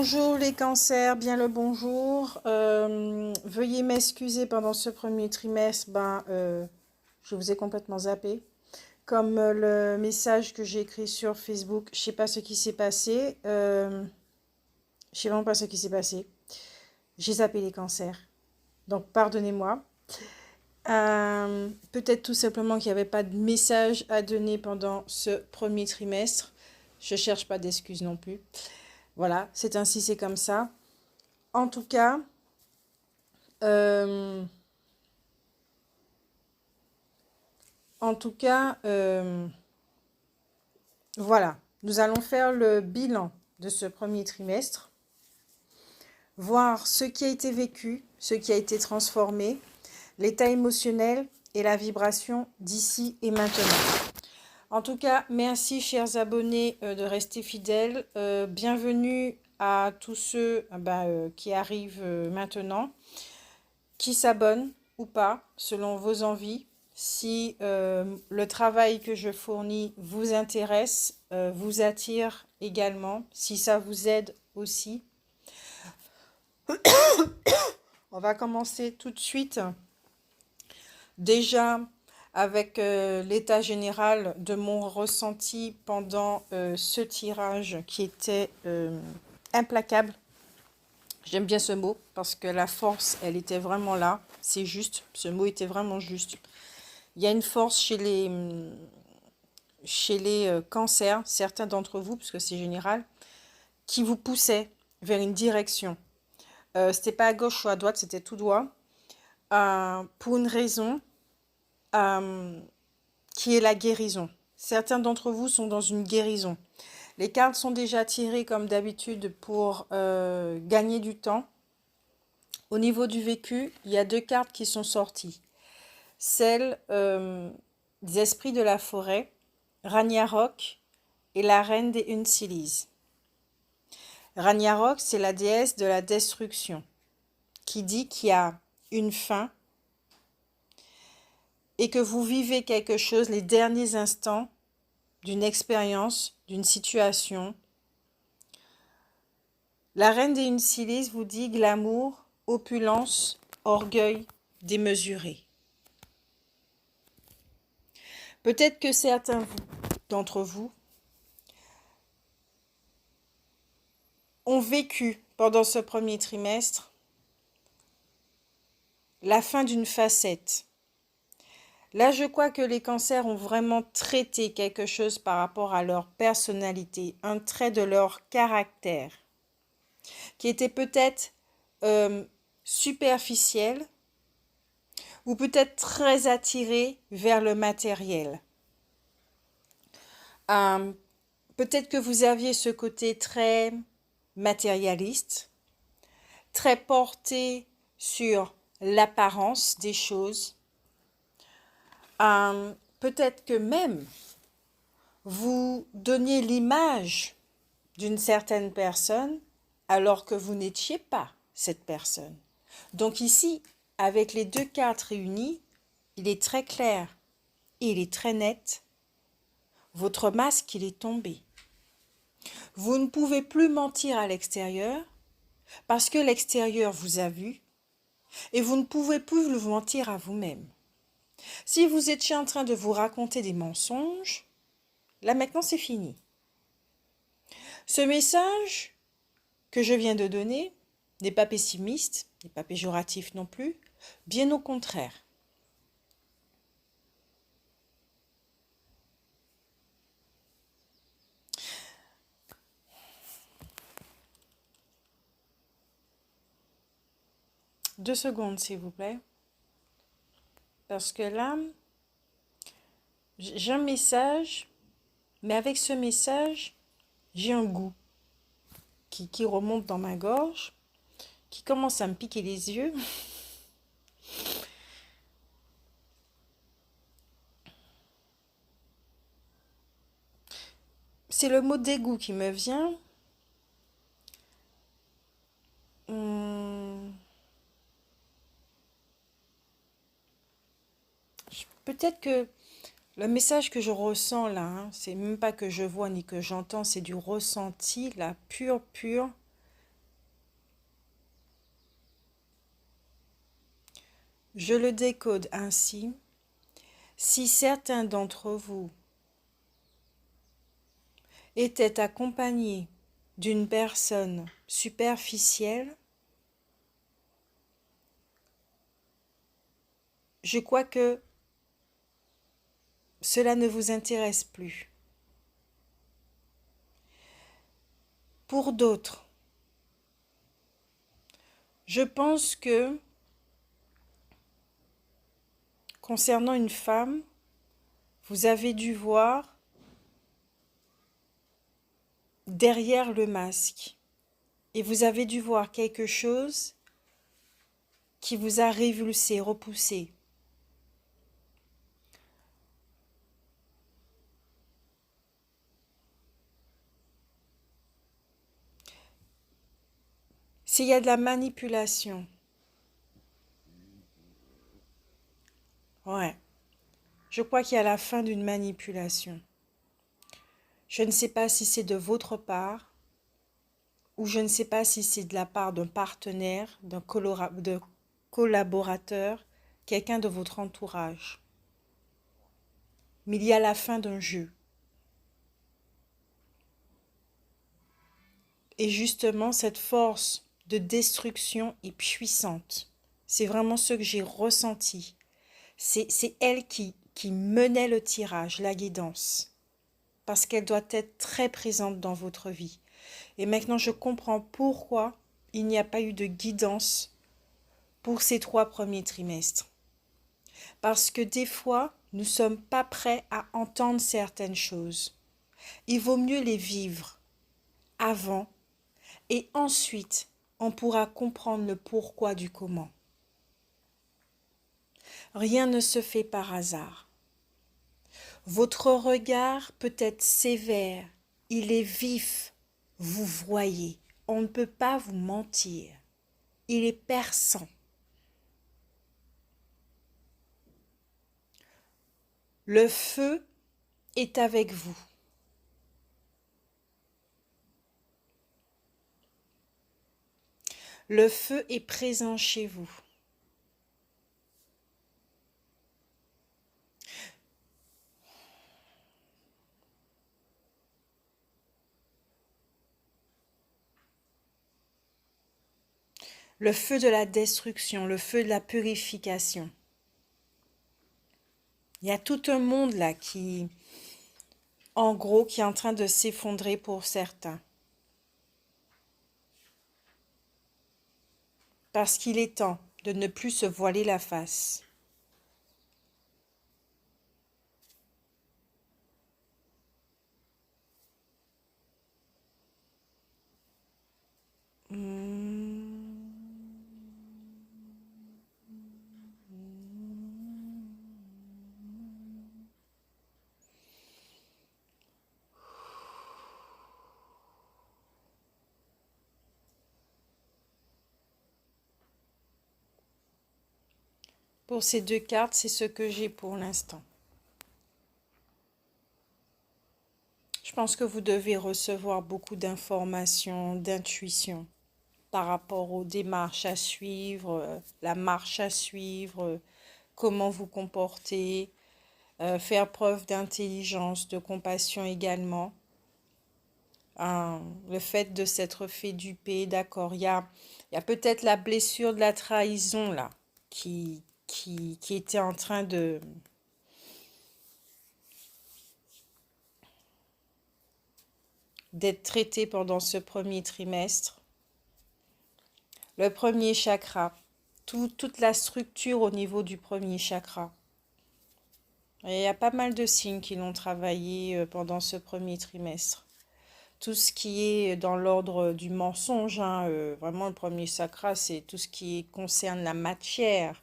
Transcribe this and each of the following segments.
Bonjour les cancers, bien le bonjour. Veuillez m'excuser pendant ce premier trimestre, je vous ai complètement zappé. Comme le message que j'ai écrit sur Facebook, je sais pas ce qui s'est passé. Je sais vraiment pas ce qui s'est passé. J'ai zappé les cancers. Donc pardonnez-moi. Peut-être tout simplement qu'il n'y avait pas de message à donner pendant ce premier trimestre. Je cherche pas d'excuses non plus. Voilà, c'est ainsi, c'est comme ça. En tout cas, euh, en tout cas, voilà, nous allons faire le bilan de ce premier trimestre, voir ce qui a été vécu, ce qui a été transformé, l'état émotionnel et la vibration d'ici et maintenant. En tout cas, merci chers abonnés de rester fidèles. Bienvenue à tous ceux qui arrivent maintenant, qui s'abonnent ou pas, selon vos envies. Si le travail que je fournis vous intéresse, vous attire également, si ça vous aide aussi. On va commencer tout de suite. Déjà avec l'état général de mon ressenti pendant ce tirage qui était implacable. J'aime bien ce mot parce que la force, elle était vraiment là. C'est juste, ce mot était vraiment juste. Il y a une force chez les cancers, certains d'entre vous, parce que c'est général, qui vous poussaient vers une direction. C'était pas à gauche ou à droite, c'était tout droit. Pour une raison qui est la guérison. Certains d'entre vous sont dans une guérison. Les cartes sont déjà tirées comme d'habitude pour gagner du temps. Au niveau du vécu, il y a deux cartes qui sont sorties. Celle des esprits de la forêt, Ragnarok et la reine des Unsilis. Ragnarok, c'est la déesse de la destruction, qui dit qu'il y a une fin et que vous vivez quelque chose, les derniers instants d'une expérience, d'une situation. La reine des Unsilis vous dit glamour, opulence, orgueil démesuré. Peut-être que certains d'entre vous ont vécu pendant ce premier trimestre la fin d'une facette. Là, je crois que les cancers ont vraiment traité quelque chose par rapport à leur personnalité, un trait de leur caractère, qui était peut-être superficiel ou peut-être très attiré vers le matériel. Peut-être que vous aviez ce côté très matérialiste, très porté sur l'apparence des choses. Peut-être que même vous donniez l'image d'une certaine personne alors que vous n'étiez pas cette personne. Donc ici, avec les deux cartes réunies, il est très clair et il est très net. Votre masque, il est tombé. Vous ne pouvez plus mentir à l'extérieur parce que l'extérieur vous a vu et vous ne pouvez plus vous mentir à vous-même. Si vous étiez en train de vous raconter des mensonges, là maintenant c'est fini. Ce message que je viens de donner n'est pas pessimiste, n'est pas péjoratif non plus, bien au contraire. Deux secondes s'il vous plaît. Parce que là, j'ai un message, mais avec ce message, j'ai un goût qui remonte dans ma gorge, qui commence à me piquer les yeux. C'est le mot dégoût qui me vient. Peut-être que le message que je ressens là, c'est même pas que je vois ni que j'entends, c'est du ressenti, la pure Je le décode ainsi. Si certains d'entre vous étaient accompagnés d'une personne superficielle, je crois que cela ne vous intéresse plus. Pour d'autres, je pense que concernant une femme, vous avez dû voir derrière le masque et vous avez dû voir quelque chose qui vous a révulsé, repoussé. S'il y a de la manipulation, ouais, je crois qu'il y a la fin d'une manipulation. Je ne sais pas si c'est de votre part ou je ne sais pas si c'est de la part d'un partenaire, de collaborateur, quelqu'un de votre entourage. Mais il y a la fin d'un jeu. Et justement, cette force de destruction est puissante. C'est vraiment ce que j'ai ressenti. C'est elle qui menait le tirage, la guidance. Parce qu'elle doit être très présente dans votre vie. Et maintenant, je comprends pourquoi il n'y a pas eu de guidance pour ces 3 premiers trimestres. Parce que des fois, nous ne sommes pas prêts à entendre certaines choses. Il vaut mieux les vivre avant et ensuite, on pourra comprendre le pourquoi du comment. Rien ne se fait par hasard. Votre regard peut être sévère, il est vif, vous voyez, on ne peut pas vous mentir. Il est perçant. Le feu est avec vous. Le feu est présent chez vous. Le feu de la destruction, le feu de la purification. Il y a tout un monde là qui, en gros, qui est en train de s'effondrer pour certains. Parce qu'il est temps de ne plus se voiler la face. Pour ces 2 cartes, c'est ce que j'ai pour l'instant. Je pense que vous devez recevoir beaucoup d'informations, d'intuition par rapport aux démarches à suivre, la marche à suivre, comment vous comporter, faire preuve d'intelligence, de compassion également. Le fait de s'être fait duper, d'accord, il y a peut-être la blessure de la trahison là, qui était en train d'être traitée pendant ce premier trimestre. Le premier chakra, toute la structure au niveau du premier chakra. Et il y a pas mal de signes qui l'ont travaillé pendant ce premier trimestre. Tout ce qui est dans l'ordre du mensonge, hein, vraiment le premier chakra, c'est tout ce qui concerne la matière,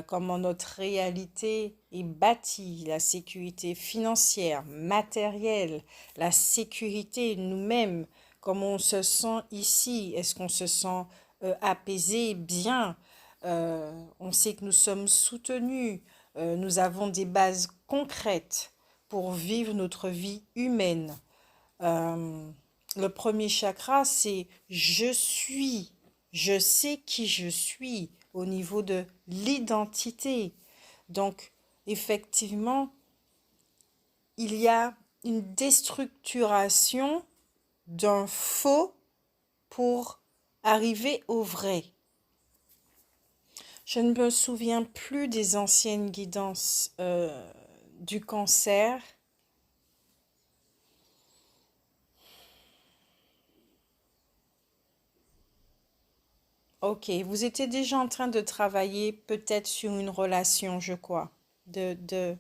comment notre réalité est bâtie, la sécurité financière, matérielle, la sécurité nous-mêmes, comment on se sent ici, est-ce qu'on se sent apaisé, bien, on sait que nous sommes soutenus, nous avons des bases concrètes pour vivre notre vie humaine. Le premier chakra, c'est je suis, je sais qui je suis, au niveau de l'identité. Donc, effectivement, il y a une déstructuration d'un faux pour arriver au vrai. Je ne me souviens plus des anciennes guidances du cancer. Ok, vous étiez déjà en train de travailler peut-être sur une relation, je crois, de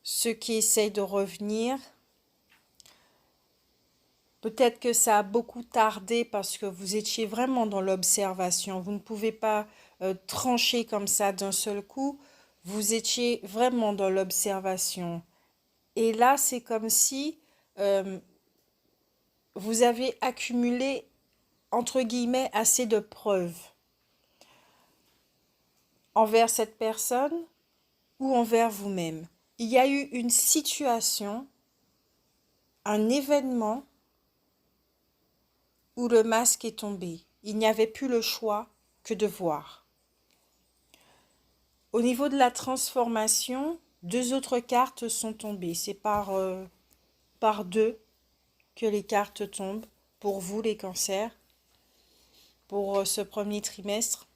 ceux qui essayent de revenir. Peut-être que ça a beaucoup tardé parce que vous étiez vraiment dans l'observation. Vous ne pouvez pas trancher comme ça d'un seul coup. Vous étiez vraiment dans l'observation. Et là, c'est comme si euh, vous avez accumulé, entre guillemets, assez de preuves envers cette personne ou envers vous-même. Il y a eu une situation, un événement où le masque est tombé. Il n'y avait plus le choix que de voir. Au niveau de la transformation, deux autres cartes sont tombées. C'est par deux que les cartes tombent pour vous les cancers, pour ce premier trimestre.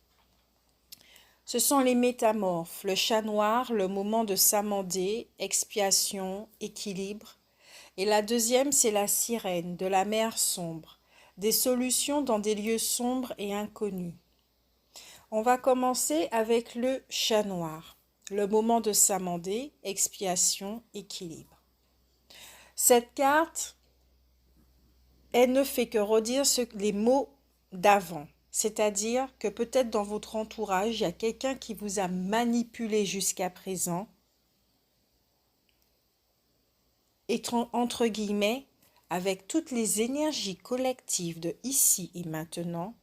Ce sont les métamorphes, le chat noir, le moment de s'amender, expiation, équilibre. Et la deuxième, c'est la sirène, de la mer sombre, des solutions dans des lieux sombres et inconnus. On va commencer avec le chat noir, le moment de s'amender, expiation, équilibre. Cette carte, elle ne fait que redire les mots d'avant. C'est-à-dire que peut-être dans votre entourage, il y a quelqu'un qui vous a manipulé jusqu'à présent, et entre guillemets, avec toutes les énergies collectives de ici et maintenant,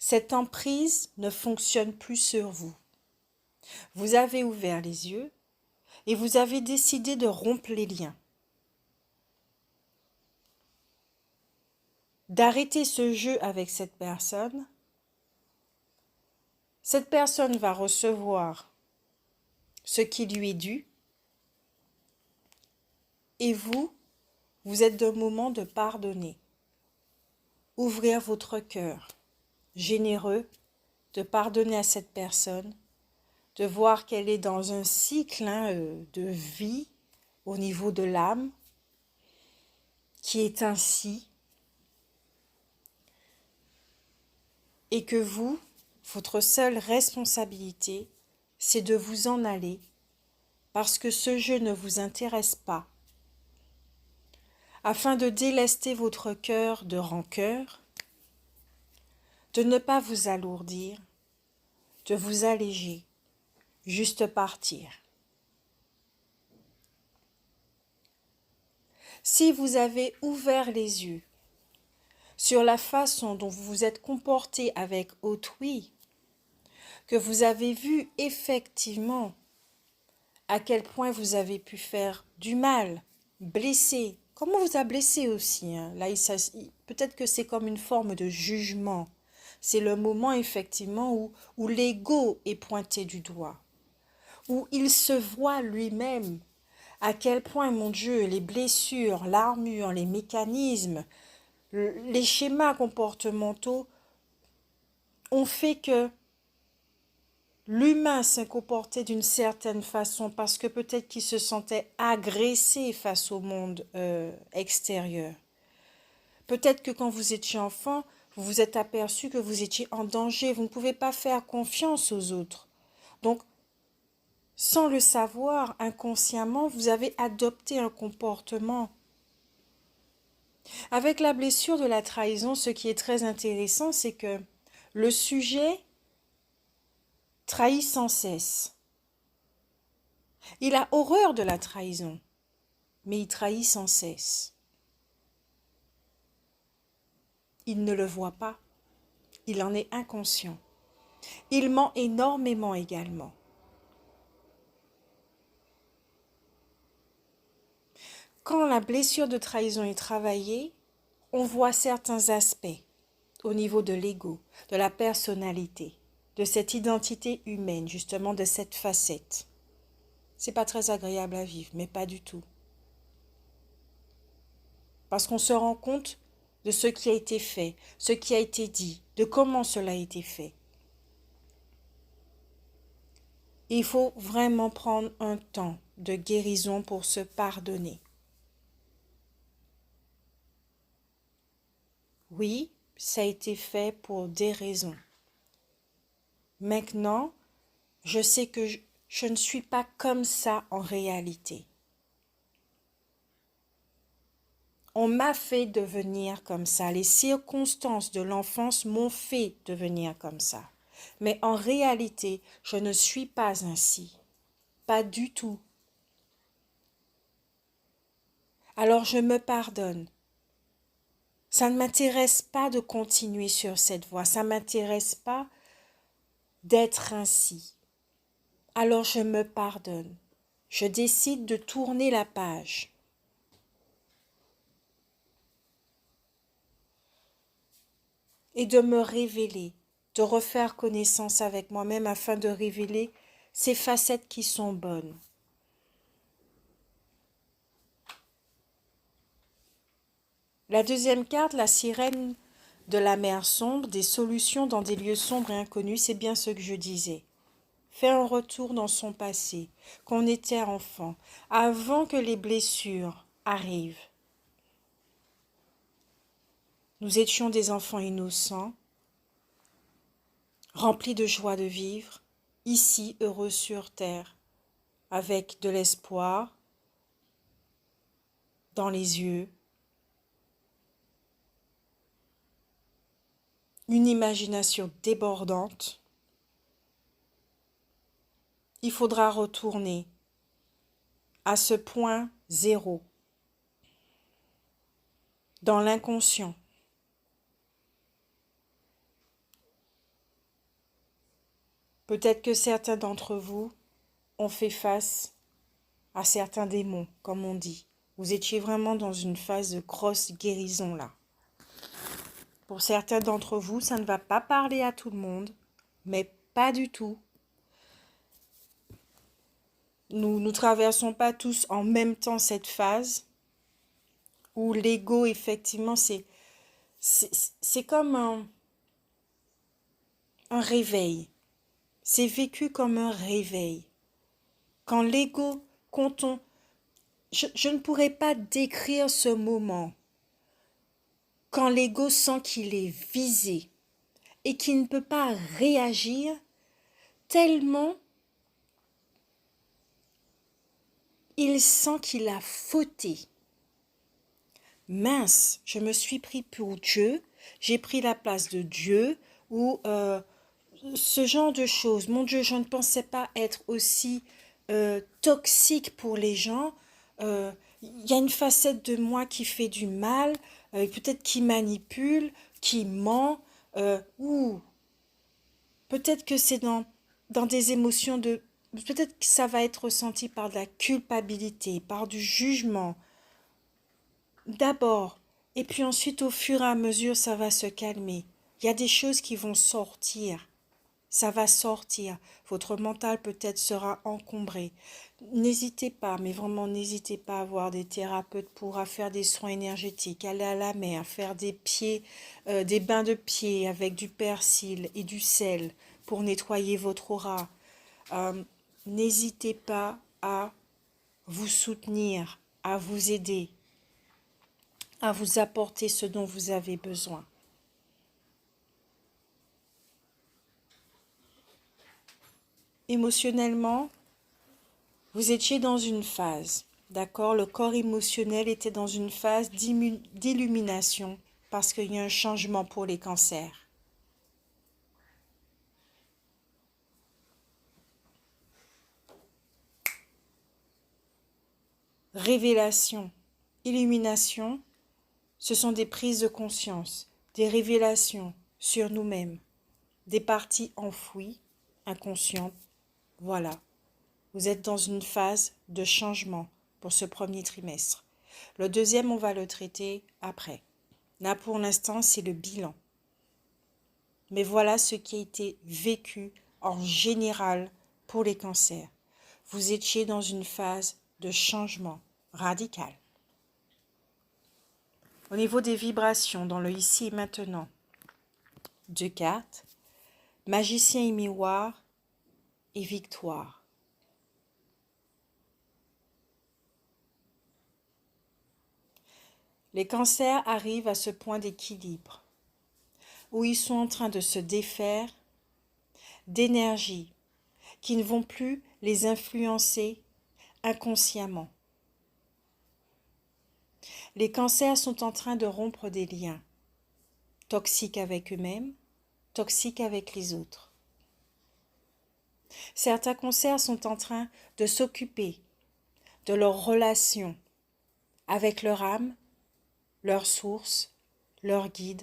cette emprise ne fonctionne plus sur vous. Vous avez ouvert les yeux et vous avez décidé de rompre les liens, d'arrêter ce jeu avec cette personne. Cette personne va recevoir ce qui lui est dû et vous êtes d'un moment de pardonner. Ouvrir votre cœur généreux, de pardonner à cette personne, de voir qu'elle est dans un cycle de vie au niveau de l'âme qui est ainsi, et que vous, votre seule responsabilité, c'est de vous en aller parce que ce jeu ne vous intéresse pas, afin de délester votre cœur de rancœur, de ne pas vous alourdir, de vous alléger, juste partir. Si vous avez ouvert les yeux sur la façon dont vous vous êtes comporté avec autrui, que vous avez vu effectivement à quel point vous avez pu faire du mal, blesser, comment vous a blessé aussi, hein. Là, peut-être que c'est comme une forme de jugement. C'est le moment effectivement où l'ego est pointé du doigt, où il se voit lui-même à quel point, mon Dieu, les blessures, l'armure, les mécanismes, les schémas comportementaux ont fait que l'humain s'est comporté d'une certaine façon parce que peut-être qu'il se sentait agressé face au monde extérieur. Peut-être que quand vous étiez enfant, vous vous êtes aperçu que vous étiez en danger, vous ne pouvez pas faire confiance aux autres. Donc, sans le savoir, inconsciemment, vous avez adopté un comportement. Avec la blessure de la trahison, ce qui est très intéressant, c'est que le sujet trahit sans cesse. Il a horreur de la trahison, mais il trahit sans cesse. Il ne le voit pas, il en est inconscient. Il ment énormément également. Quand la blessure de trahison est travaillée, on voit certains aspects. au niveau de l'ego, de la personnalité, de cette identité humaine, justement de cette facette. C'est pas très agréable à vivre, mais pas du tout. Parce qu'on se rend compte de ce qui a été fait, ce qui a été dit, de comment cela a été fait. Il faut vraiment prendre un temps de guérison pour se pardonner. Oui, ça a été fait pour des raisons. Maintenant, je sais que je ne suis pas comme ça en réalité. On m'a fait devenir comme ça. Les circonstances de l'enfance m'ont fait devenir comme ça. Mais en réalité, je ne suis pas ainsi. Pas du tout. Alors je me pardonne. Ça ne m'intéresse pas de continuer sur cette voie. Ça ne m'intéresse pas d'être ainsi. Alors je me pardonne. Je décide de tourner la page. Et de me révéler, de refaire connaissance avec moi-même afin de révéler ces facettes qui sont bonnes. La deuxième carte, la sirène de la mer sombre, des solutions dans des lieux sombres et inconnus, c'est bien ce que je disais. Fait un retour dans son passé, qu'on était enfant, avant que les blessures arrivent. Nous étions des enfants innocents, remplis de joie de vivre, ici heureux sur terre, avec de l'espoir dans les yeux, une imagination débordante. Il faudra retourner à ce point zéro, dans l'inconscient. Peut-être que certains d'entre vous ont fait face à certains démons, comme on dit. Vous étiez vraiment dans une phase de grosse guérison là. Pour certains d'entre vous, ça ne va pas parler à tout le monde, mais pas du tout. Nous ne traversons pas tous en même temps cette phase où l'ego, effectivement, c'est comme un réveil. C'est vécu comme un réveil. Quand l'ego, je ne pourrais pas décrire ce moment. Quand l'ego sent qu'il est visé et qu'il ne peut pas réagir tellement il sent qu'il a fauté. Mince, je me suis pris pour Dieu, j'ai pris la place de Dieu ou ce genre de choses. Mon Dieu, je ne pensais pas être aussi toxique pour les gens. Il y a une facette de moi qui fait du mal, peut-être qui manipule, qui ment, ou peut-être que c'est dans des émotions de... Peut-être que ça va être ressenti par de la culpabilité, par du jugement. D'abord, et puis ensuite, au fur et à mesure, ça va se calmer. Il y a des choses qui vont sortir. Ça va sortir. Votre mental peut-être sera encombré. N'hésitez pas, mais vraiment n'hésitez pas à voir des thérapeutes pour faire des soins énergétiques, aller à la mer, faire des pieds, des bains de pieds avec du persil et du sel pour nettoyer votre aura. N'hésitez pas à vous soutenir, à vous aider, à vous apporter ce dont vous avez besoin. Émotionnellement, vous étiez dans une phase, d'accord? Le corps émotionnel était dans une phase d'illumination parce qu'il y a un changement pour les cancers. Révélation, illumination, ce sont des prises de conscience, des révélations sur nous-mêmes, des parties enfouies, inconscientes. Voilà. Vous êtes dans une phase de changement pour ce premier trimestre. Le deuxième, on va le traiter après. Là, pour l'instant, c'est le bilan. Mais voilà ce qui a été vécu en général pour les cancers. Vous étiez dans une phase de changement radical. Au niveau des vibrations, dans le ici et maintenant, 2 cartes, magicien et miroir et victoire. Les cancers arrivent à ce point d'équilibre où ils sont en train de se défaire d'énergies qui ne vont plus les influencer inconsciemment. Les cancers sont en train de rompre des liens toxiques avec eux-mêmes, toxiques avec les autres. Certains cancers sont en train de s'occuper de leurs relations avec leur âme, leur source, leur guide,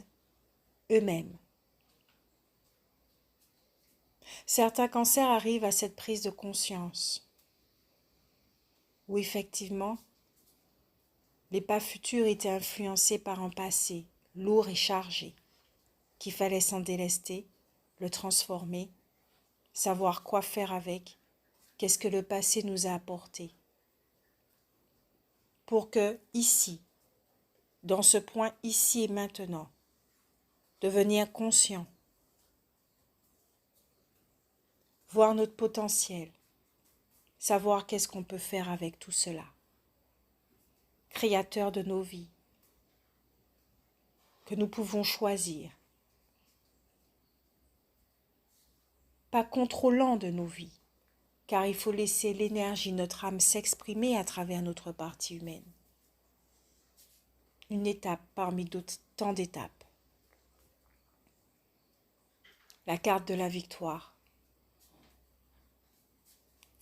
eux-mêmes. Certains cancers arrivent à cette prise de conscience où effectivement les pas futurs étaient influencés par un passé lourd et chargé qu'il fallait s'en délester, le transformer, savoir quoi faire avec, qu'est-ce que le passé nous a apporté. Pour que ici, dans ce point ici et maintenant, devenir conscient, voir notre potentiel, savoir qu'est-ce qu'on peut faire avec tout cela. Créateur de nos vies, que nous pouvons choisir, pas contrôlant de nos vies, car il faut laisser l'énergie, notre âme s'exprimer à travers notre partie humaine. Une étape parmi d'autres tant d'étapes. La carte de la victoire.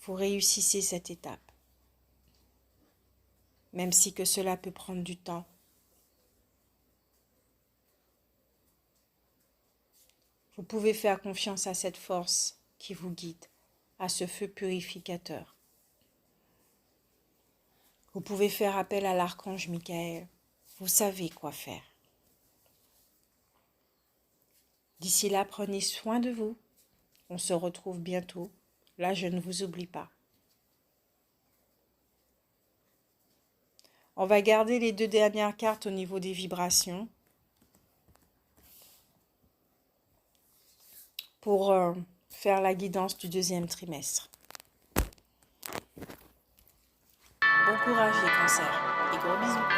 Vous réussissez cette étape. Même si que cela peut prendre du temps. Vous pouvez faire confiance à cette force qui vous guide, à ce feu purificateur. Vous pouvez faire appel à l'archange Michael. Vous savez quoi faire. D'ici là, prenez soin de vous. On se retrouve bientôt. Là, je ne vous oublie pas. On va garder les 2 dernières cartes au niveau des vibrations pour faire la guidance du 2e trimestre. Bon courage les cancers et gros bisous.